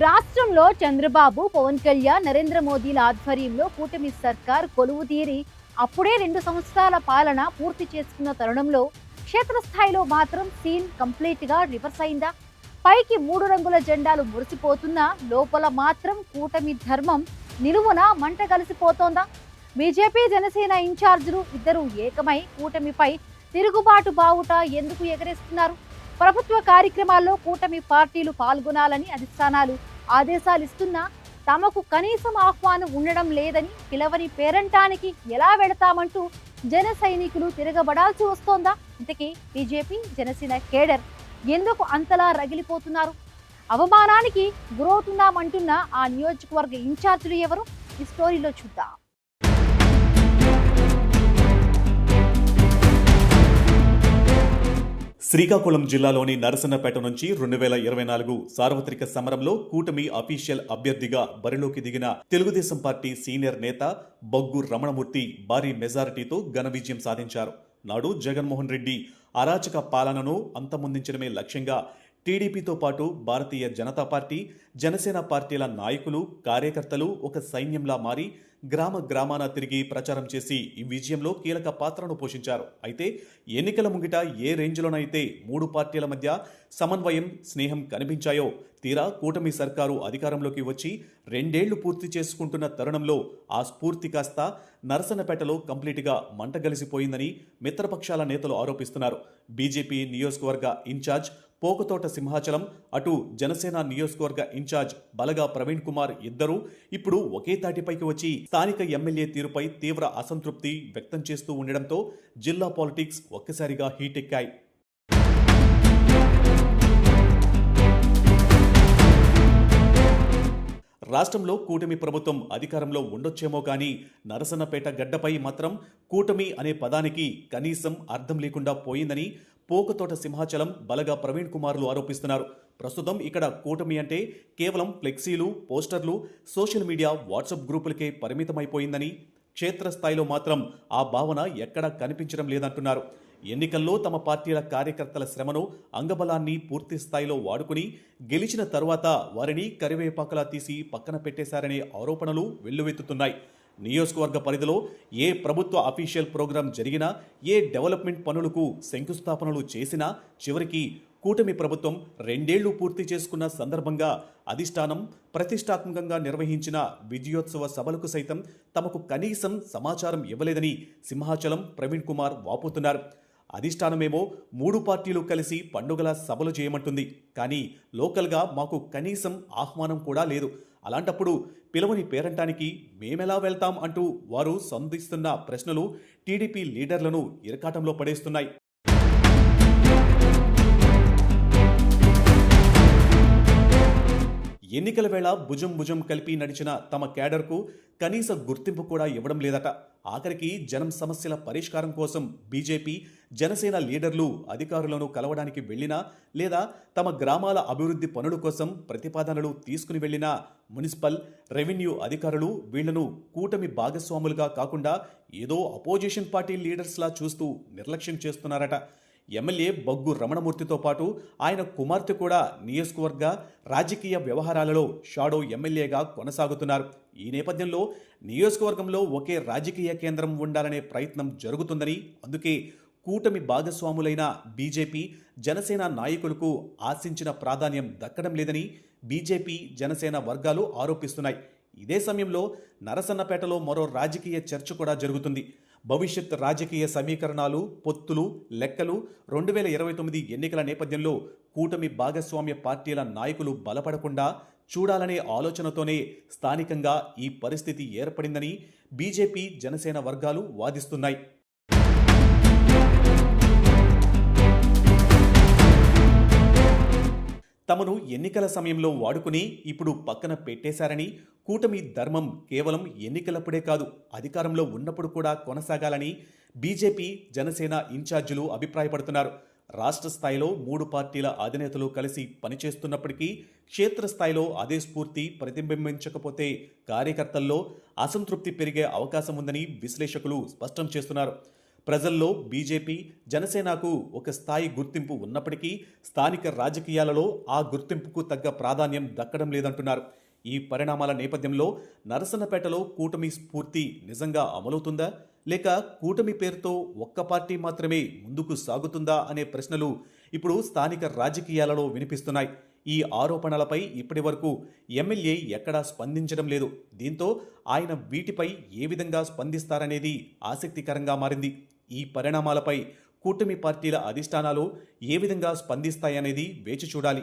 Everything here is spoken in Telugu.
రాష్ట్రంలో చంద్రబాబు, పవన్ కళ్యాణ్, నరేంద్ర మోదీల ఆధ్వర్యంలో కూటమి సర్కార్ కొలువు తీరి అప్పుడే 2 సంవత్సరాల పాలన పూర్తి చేసుకున్న తరుణంలో క్షేత్రస్థాయిలో మాత్రం సీన్ కంప్లీట్ గా రివర్స్ అయిందా? పైకి 3 రంగుల జెండాలు మురిసిపోతున్నా లోపల మాత్రం కూటమి ధర్మం నిలువున మంట కలిసిపోతోందా? బీజేపీ, జనసేన ఇన్ఛార్జీలు ఇద్దరు ఏకమై కూటమిపై తిరుగుబాటు బావుట ఎందుకు ఎగరేస్తున్నారు? ప్రభుత్వ కార్యక్రమాల్లో కూటమి పార్టీలు పాల్గొనాలని అధిష్టానాలు ఆదేశాలు ఇస్తున్నా తమకు కనీసం ఆహ్వానం ఉండడం లేదని పిలవని పేరంటానికి ఎలా వెళతామంటూ జన సైనికులు తిరగబడాల్సి వస్తోందా? ఇంతకీ బీజేపీ, జనసేన కేడర్ ఎందుకు అంతలా రగిలిపోతున్నారు? అవమానానికి గురవుతున్నామంటున్న ఆ నియోజకవర్గ ఇన్ఛార్జీలు ఎవరు? ఈ స్టోరీలో చూద్దాం. శ్రీకాకుళం జిల్లాలోని నరసన్నపేట నుంచి 2024 సార్వత్రిక సమరంలో కూటమి అఫీషియల్ అభ్యర్థిగా బరిలోకి దిగిన తెలుగుదేశం పార్టీ సీనియర్ నేత బొగ్గు రమణమూర్తి భారీ మెజారిటీతో ఘన విజయం సాధించారు. నాడు జగన్మోహన్ రెడ్డి అరాచక పాలనను అంతమొందించడమే లక్ష్యంగా టీడీపీతో పాటు భారతీయ జనతా పార్టీ, జనసేన పార్టీల నాయకులు, కార్యకర్తలు ఒక సైన్యంలా మారి గ్రామ గ్రామాన తిరిగి ప్రచారం చేసి ఈ విజయంలో కీలక పాత్రను పోషించారు. అయితే ఎన్నికల ముంగిట ఏ రేంజ్లోనైతే 3 పార్టీల మధ్య సమన్వయం, స్నేహం కనిపించాయో తీరా కూటమి సర్కారు అధికారంలోకి వచ్చి 2 ఏళ్లు పూర్తి చేసుకుంటున్న తరుణంలో ఆ స్ఫూర్తి కాస్త నరసన్నపేటలో కంప్లీట్గా మంటగలిసిపోయిందని మిత్రపక్షాల నేతలు ఆరోపిస్తున్నారు. బీజేపీ నియోజకవర్గ ఇన్ఛార్జ్ పోకతోట సింహాచలం, అటు జనసేన నియోజకవర్గ ఇన్ఛార్జ్ బలగా ప్రవీణ్ కుమార్ ఇద్దరూ ఇప్పుడు ఒకే తాటిపైకి వచ్చి స్థానిక ఎమ్మెల్యే తీరుపై తీవ్ర అసంతృప్తి వ్యక్తం చేస్తూ ఉండడంతో జిల్లా పాలిటిక్స్ ఒక్కసారిగా హీటెక్కాయి. రాష్ట్రంలో కూటమి ప్రభుత్వం అధికారంలో ఉండొచ్చేమో కానీ నరసన్నపేట గడ్డపై మాత్రం కూటమి అనే పదానికి కనీసం అర్థం లేకుండా పోయిందని పోకతోట సింహాచలం, బలగా ప్రవీణ్ కుమార్లు ఆరోపిస్తున్నారు. ప్రస్తుతం ఇక్కడ కూటమి అంటే కేవలం ఫ్లెక్సీలు, పోస్టర్లు, సోషల్ మీడియా, వాట్సాప్ గ్రూపులకే పరిమితమైపోయిందని, క్షేత్రస్థాయిలో మాత్రం ఆ భావన ఎక్కడా కనిపించడం లేదంటున్నారు. ఎన్నికల్లో తమ పార్టీల కార్యకర్తల శ్రమను, అంగబలాన్ని పూర్తి స్థాయిలో వాడుకుని గెలిచిన తరువాత వారిని కరివేపాకలా తీసి పక్కన పెట్టేశారనే ఆరోపణలు వెల్లువెత్తుతున్నాయి. నియోజకవర్గ పరిధిలో ఏ ప్రభుత్వ అఫీషియల్ ప్రోగ్రాం జరిగినా, ఏ డెవలప్మెంట్ పనులకు శంకుస్థాపనలు చేసినా చివరికి కూటమి ప్రభుత్వం 2 ఏళ్లు పూర్తి చేసుకున్న సందర్భంగా అధిష్టానం ప్రతిష్టాత్మకంగా నిర్వహించిన విజయోత్సవ సభలకు సైతం తమకు కనీసం సమాచారం ఇవ్వలేదని సింహాచలం ప్రవీణ్ కుమార్ వాపోతున్నారు. అధిష్టానమేమో 3 పార్టీలు కలిసి పండుగల సభలు చేయమంటుంది, కానీ లోకల్గా మాకు కనీసం ఆహ్వానం కూడా లేదు. అలాంటప్పుడు పిలవని పేరంటానికి మేమెలా వెళ్తాం అంటూ వారు సంధిస్తున్న ప్రశ్నలు టీడీపీ లీడర్లను ఇరకాటంలో పడేస్తున్నాయి. ఎన్నికల వేళ భుజం భుజం కలిపి నడిచిన తమ క్యాడర్కు కనీస గుర్తింపు కూడా ఇవ్వడం లేదట. ఆఖరికి జనం సమస్యల పరిష్కారం కోసం బీజేపీ, జనసేన లీడర్లు అధికారులను కలవడానికి వెళ్లినా, లేదా తమ గ్రామాల అభివృద్ధి పనుల కోసం ప్రతిపాదనలు తీసుకుని వెళ్లినా మున్సిపల్, రెవెన్యూ అధికారులు వీళ్లను కూటమి భాగస్వాములుగా కాకుండా ఏదో అపోజిషన్ పార్టీ లీడర్స్లా చూస్తూ నిర్లక్ష్యం చేస్తున్నారట. ఎమ్మెల్యే బొగ్గు రమణమూర్తితో పాటు ఆయన కుమార్తె కూడా నియోజకవర్గ రాజకీయ వ్యవహారాలలో షాడో ఎమ్మెల్యేగా కొనసాగుతున్నారు. ఈ నేపథ్యంలో నియోజకవర్గంలో ఒకే రాజకీయ కేంద్రం ఉండాలనే ప్రయత్నం జరుగుతుందని, అందుకే కూటమి భాగస్వాములైన బీజేపీ, జనసేన నాయకులకు ఆశించిన ప్రాధాన్యం దక్కడం లేదని బీజేపీ, జనసేన వర్గాలు ఆరోపిస్తున్నాయి. ఇదే సమయంలో నరసన్నపేటలో మరో రాజకీయ చర్చ కూడా జరుగుతుంది. భవిష్యత్ రాజకీయ సమీకరణాలు, పొత్తులు, లెక్కలు 2029 ఎన్నికల నేపథ్యంలో కూటమి భాగస్వామ్య పార్టీల నాయకులు బలపడకుండా చూడాలనే ఆలోచనతోనే స్థానికంగా ఈ పరిస్థితి ఏర్పడిందని బీజేపీ, జనసేన వర్గాలు వాదిస్తున్నాయి. తమను ఎన్నికల సమయంలో వాడుకుని ఇప్పుడు పక్కన పెట్టేశారని, కూటమి ధర్మం కేవలం ఎన్నికలప్పుడే కాదు అధికారంలో ఉన్నప్పుడు కూడా కొనసాగాలని బీజేపీ, జనసేన ఇన్ఛార్జీలు అభిప్రాయపడుతున్నారు. రాష్ట్ర స్థాయిలో 3 పార్టీల అధినేతలు కలిసి పనిచేస్తున్నప్పటికీ క్షేత్రస్థాయిలో అదే స్ఫూర్తి ప్రతిబింబించకపోతే కార్యకర్తల్లో అసంతృప్తి పెరిగే అవకాశం ఉందని విశ్లేషకులు స్పష్టం చేస్తున్నారు. ప్రజల్లో బీజేపీ, జనసేనకు ఒక స్థాయి గుర్తింపు ఉన్నప్పటికీ స్థానిక రాజకీయాలలో ఆ గుర్తింపుకు తగ్గ ప్రాధాన్యం దక్కడం లేదంటున్నారు. ఈ పరిణామాల నేపథ్యంలో నరసన్నపేటలో కూటమి స్ఫూర్తి నిజంగా అమలవుతుందా, లేక కూటమి పేరుతో ఒక్క పార్టీ మాత్రమే ముందుకు సాగుతుందా అనే ప్రశ్నలు ఇప్పుడు స్థానిక రాజకీయాలలో వినిపిస్తున్నాయి. ఈ ఆరోపణలపై ఇప్పటివరకు ఎమ్మెల్యే ఎక్కడా స్పందించడం లేదు. దీంతో ఆయన వీటిపై ఏ విధంగా స్పందిస్తారనేది ఆసక్తికరంగా మారింది. ఈ పరిణామాలపై కూటమి పార్టీల అధిష్టానాలు ఏ విధంగా స్పందిస్తాయనేది వేచి చూడాలి.